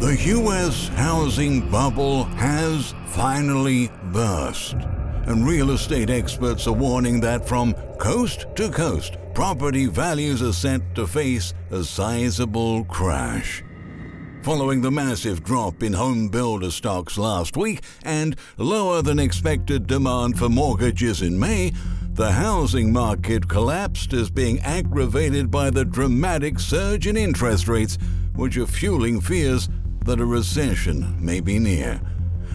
The U.S. housing bubble has finally burst, and real estate experts are warning that from coast to coast, property values are set to face a sizable crash. Following the massive drop in home builder stocks last week and lower than expected demand for mortgages in May, the housing market collapsed is being aggravated by the dramatic surge in interest rates, which are fueling fears that a recession may be near.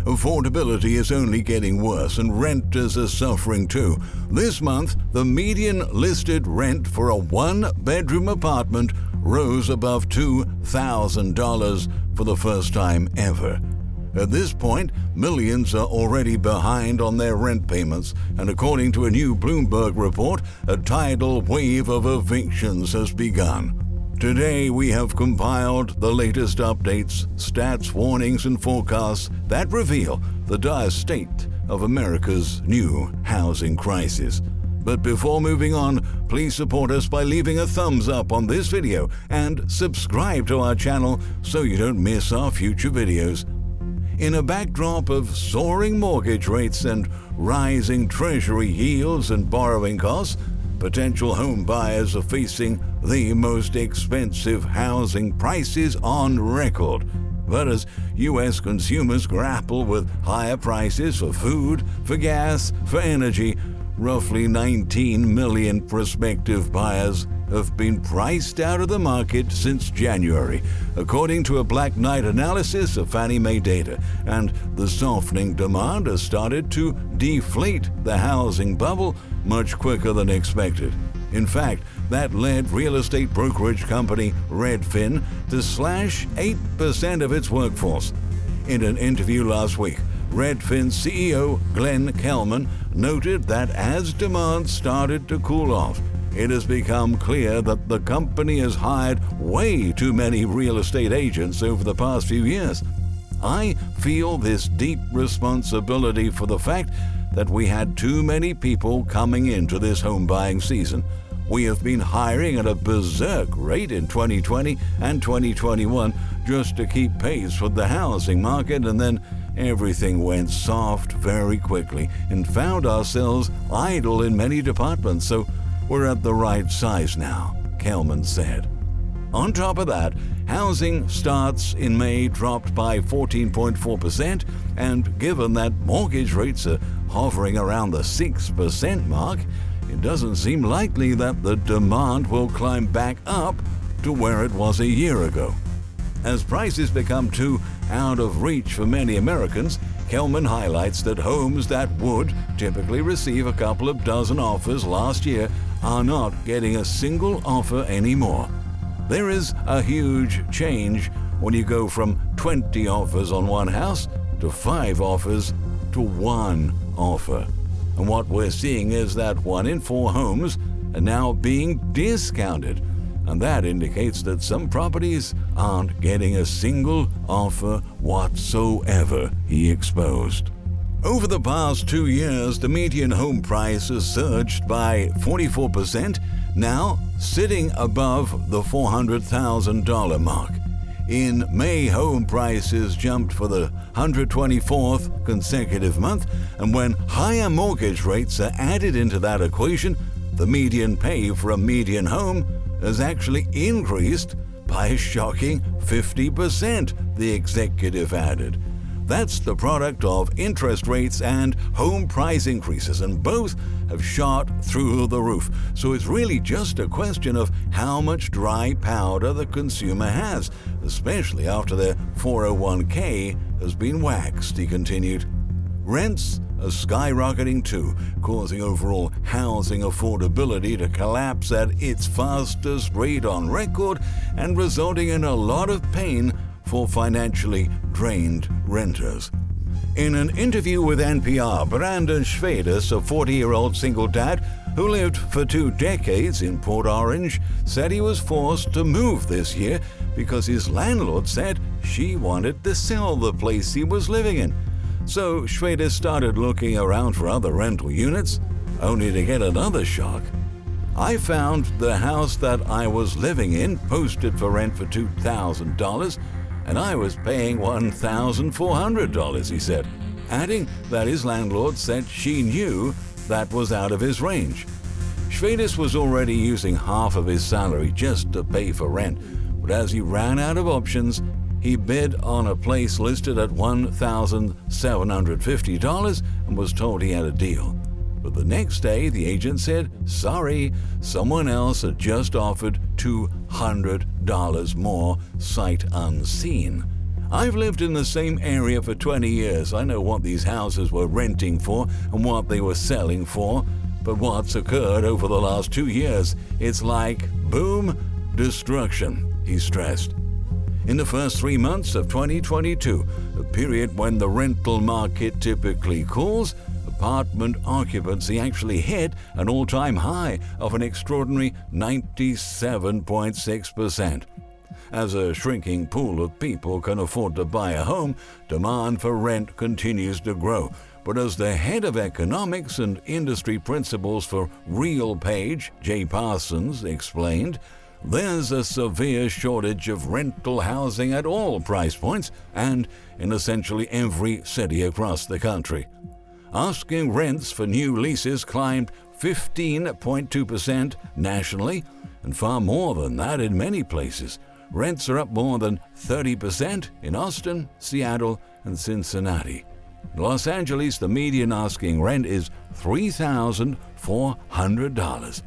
Affordability is only getting worse and renters are suffering too. This month, the median listed rent for a one-bedroom apartment rose above $2,000 for the first time ever. At this point, millions are already behind on their rent payments, and according to a new Bloomberg report, a tidal wave of evictions has begun. Today, we have compiled the latest updates, stats, warnings, and forecasts that reveal the dire state of America's new housing crisis. But before moving on, please support us by leaving a thumbs up on this video and subscribe to our channel so you don't miss our future videos. In a backdrop of soaring mortgage rates and rising treasury yields and borrowing costs, potential home buyers are facing the most expensive housing prices on record. But as U.S. consumers grapple with higher prices for food, for gas, for energy, roughly 19 million prospective buyers have been priced out of the market since January, according to a BlackKnight analysis of Fannie Mae data, and the softening demand has started to deflate the housing bubble much quicker than expected. In fact, that led real estate brokerage company Redfin to slash 8% of its workforce. In an interview last week, Redfin CEO Glenn Kelman noted that as demand started to cool off, it has become clear that the company has hired way too many real estate agents over the past few years. I feel this deep responsibility for the fact that we had too many people coming into this home buying season. We have been hiring at a berserk rate in 2020 and 2021 just to keep pace with the housing market, and then everything went soft very quickly and found ourselves idle in many departments, so we're at the right size now, Kelman said. On top of that, housing starts in May dropped by 14.4%, and given that mortgage rates are hovering around the 6% mark, it doesn't seem likely that the demand will climb back up to where it was a year ago. As prices become too out of reach for many Americans, Kelman highlights that homes that would typically receive a couple of dozen offers last year are not getting a single offer anymore. There is a huge change when you go from 20 offers on one house to 5 offers to 1 offer. And what we're seeing is that 1 in 4 homes are now being discounted, and that indicates that some properties aren't getting a single offer whatsoever, he exposed. Over the past 2 years, the median home price has surged by 44%, now sitting above the $400,000 mark. In May, home prices jumped for the 124th consecutive month, and when higher mortgage rates are added into that equation, the median pay for a median home has actually increased by a shocking 50%, the executive added. That's the product of interest rates and home price increases, and both have shot through the roof. So it's really just a question of how much dry powder the consumer has, especially after their 401k has been waxed, he continued. Rents are skyrocketing too, causing overall housing affordability to collapse at its fastest rate on record and resulting in a lot of pain for financially drained renters. In an interview with NPR, Brandon Schwedis, a 40-year-old single dad who lived for 2 decades in Port Orange, said he was forced to move this year because his landlord said she wanted to sell the place he was living in. So Schwedis started looking around for other rental units, only to get another shock. I found the house that I was living in posted for rent for $2,000, and I was paying $1,400, he said, adding that his landlord said she knew that was out of his range. Schwedis was already using half of his salary just to pay for rent, but as he ran out of options, he bid on a place listed at $1,750 and was told he had a deal. But the next day, the agent said, sorry, someone else had just offered $200 more, sight unseen. I've lived in the same area for 20 years. I know what these houses were renting for and what they were selling for. But what's occurred over the last 2 years, it's like, boom, destruction, he stressed. In the first 3 months of 2022, a period when the rental market typically cools, apartment occupancy actually hit an all-time high of an extraordinary 97.6%. As a shrinking pool of people can afford to buy a home, demand for rent continues to grow. But as the head of economics and industry principles for RealPage, Jay Parsons, explained, there's a severe shortage of rental housing at all price points and in essentially every city across the country. Asking rents for new leases climbed 15.2% nationally, and far more than that in many places. Rents are up more than 30% in Austin, Seattle, and Cincinnati. In Los Angeles, the median asking rent is $3,400.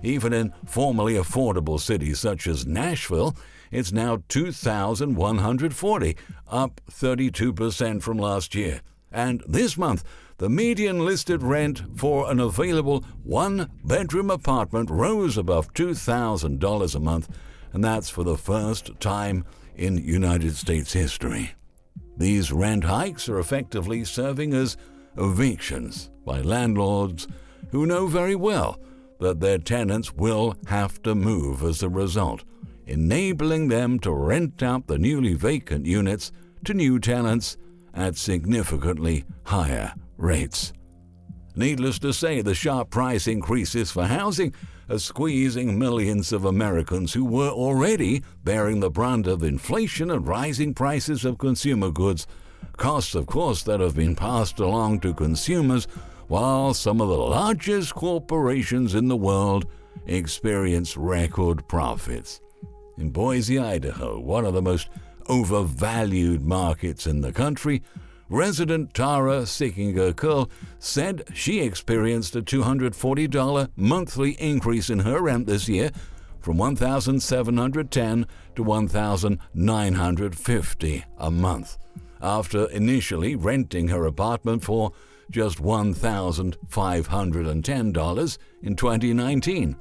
Even in formerly affordable cities such as Nashville, it's now $2,140, up 32% from last year. And this month, the median listed rent for an available one-bedroom apartment rose above $2,000 a month, and that's for the first time in United States history. These rent hikes are effectively serving as evictions by landlords who know very well that their tenants will have to move as a result, enabling them to rent out the newly vacant units to new tenants at significantly higher rates. Needless to say, the sharp price increases for housing are squeezing millions of Americans who were already bearing the brunt of inflation and rising prices of consumer goods, costs, of course, that have been passed along to consumers, while some of the largest corporations in the world experience record profits. In Boise, Idaho, one of the most overvalued markets in the country, resident Tara Sickinger-Curl said she experienced a $240 monthly increase in her rent this year, from $1,710 to $1,950 a month, after initially renting her apartment for just $1,510 in 2019.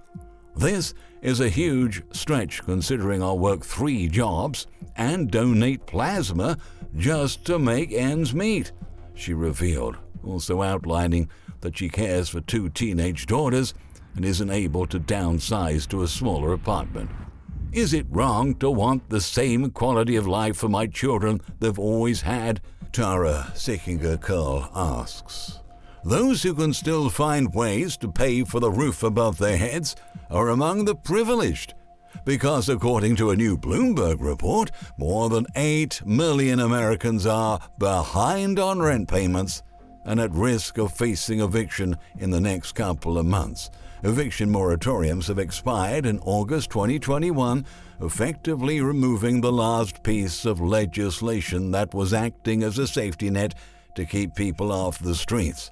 This is a huge stretch considering I'll work 3 jobs and donate plasma just to make ends meet, she revealed, also outlining that she cares for 2 teenage daughters and isn't able to downsize to a smaller apartment. Is it wrong to want the same quality of life for my children they've always had? Tara Sickinger-Curl asks. Those who can still find ways to pay for the roof above their heads are among the privileged, because according to a new Bloomberg report, more than 8 million Americans are behind on rent payments and at risk of facing eviction in the next couple of months. Eviction moratoriums have expired in August 2021, effectively removing the last piece of legislation that was acting as a safety net to keep people off the streets.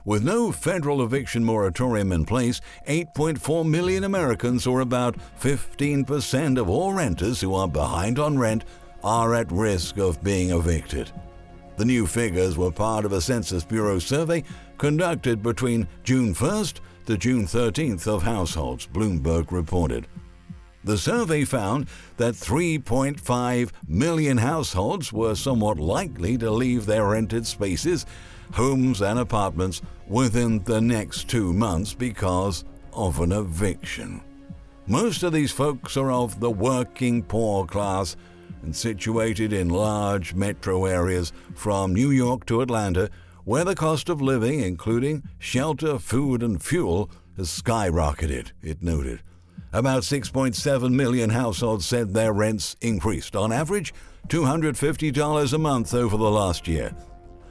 With no federal eviction moratorium in place, 8.4 million Americans, or about 15% of all renters who are behind on rent, are at risk of being evicted. The new figures were part of a Census Bureau survey conducted between June 1st to June 13th of households, Bloomberg reported. The survey found that 3.5 million households were somewhat likely to leave their rented spaces, homes and apartments, within the next 2 months because of an eviction. Most of these folks are of the working poor class and situated in large metro areas from New York to Atlanta, where the cost of living, including shelter, food, and fuel, has skyrocketed, it noted. About 6.7 million households said their rents increased, on average $250 a month over the last year.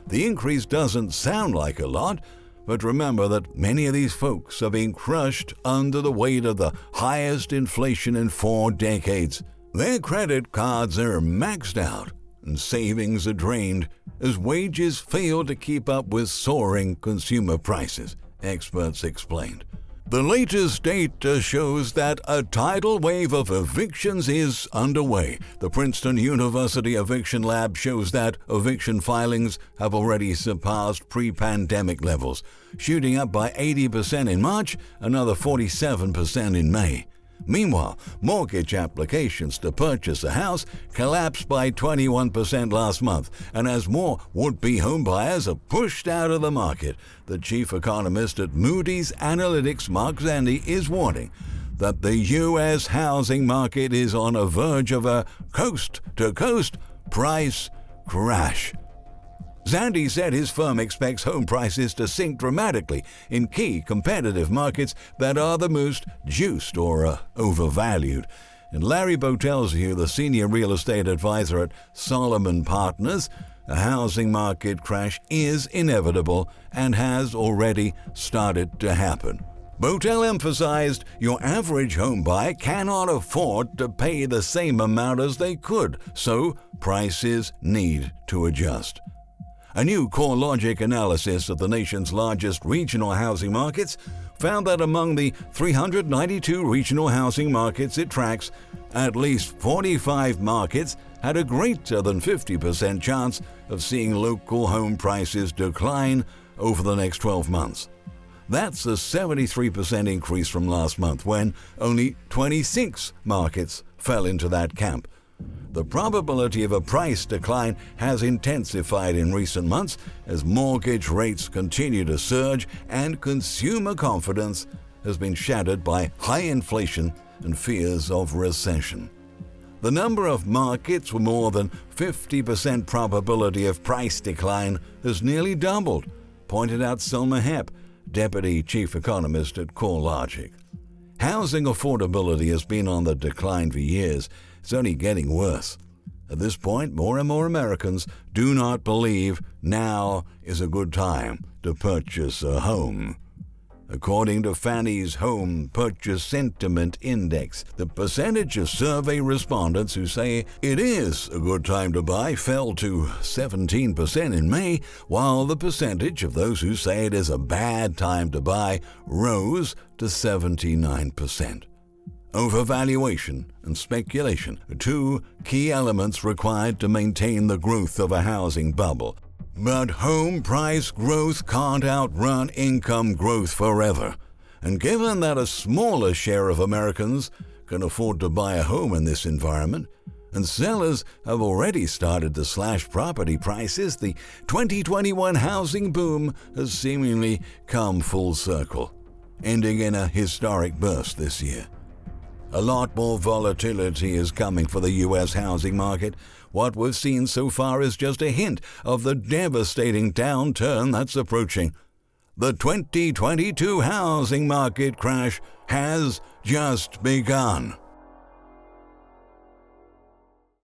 The increase doesn't sound like a lot, but remember that many of these folks are being crushed under the weight of the highest inflation in 4 decades. Their credit cards are maxed out, and savings are drained as wages fail to keep up with soaring consumer prices, experts explained. The latest data shows that a tidal wave of evictions is underway. The Princeton University Eviction Lab shows that eviction filings have already surpassed pre-pandemic levels, shooting up by 80% in March, another 47% in May. Meanwhile, mortgage applications to purchase a house collapsed by 21% last month, and as more would-be homebuyers are pushed out of the market, the chief economist at Moody's Analytics, Mark Zandi, is warning that the U.S. housing market is on the verge of a coast-to-coast price crash. Zandi said his firm expects home prices to sink dramatically in key competitive markets that are the most juiced or overvalued. And Larry Botelsiu, the senior real estate advisor at Solomon Partners, a housing market crash is inevitable and has already started to happen. Botel emphasized your average home buyer cannot afford to pay the same amount as they could, so prices need to adjust. A new CoreLogic analysis of the nation's largest regional housing markets found that among the 392 regional housing markets it tracks, at least 45 markets had a greater than 50% chance of seeing local home prices decline over the next 12 months. That's a 73% increase from last month, when only 26 markets fell into that camp. The probability of a price decline has intensified in recent months as mortgage rates continue to surge and consumer confidence has been shattered by high inflation and fears of recession. The number of markets with more than 50% probability of price decline has nearly doubled, pointed out Selma Hepp, deputy chief economist at CoreLogic. Housing affordability has been on the decline for years. It's only getting worse. At this point, more and more Americans do not believe now is a good time to purchase a home. According to Fannie's Home Purchase Sentiment Index, the percentage of survey respondents who say it is a good time to buy fell to 17% in May, while the percentage of those who say it is a bad time to buy rose to 79%. Overvaluation and speculation are 2 key elements required to maintain the growth of a housing bubble. But home price growth can't outrun income growth forever. And given that a smaller share of Americans can afford to buy a home in this environment, and sellers have already started to slash property prices, the 2021 housing boom has seemingly come full circle, ending in a historic burst this year. A lot more volatility is coming for the U.S. housing market. What we've seen so far is just a hint of the devastating downturn that's approaching. The 2022 housing market crash has just begun.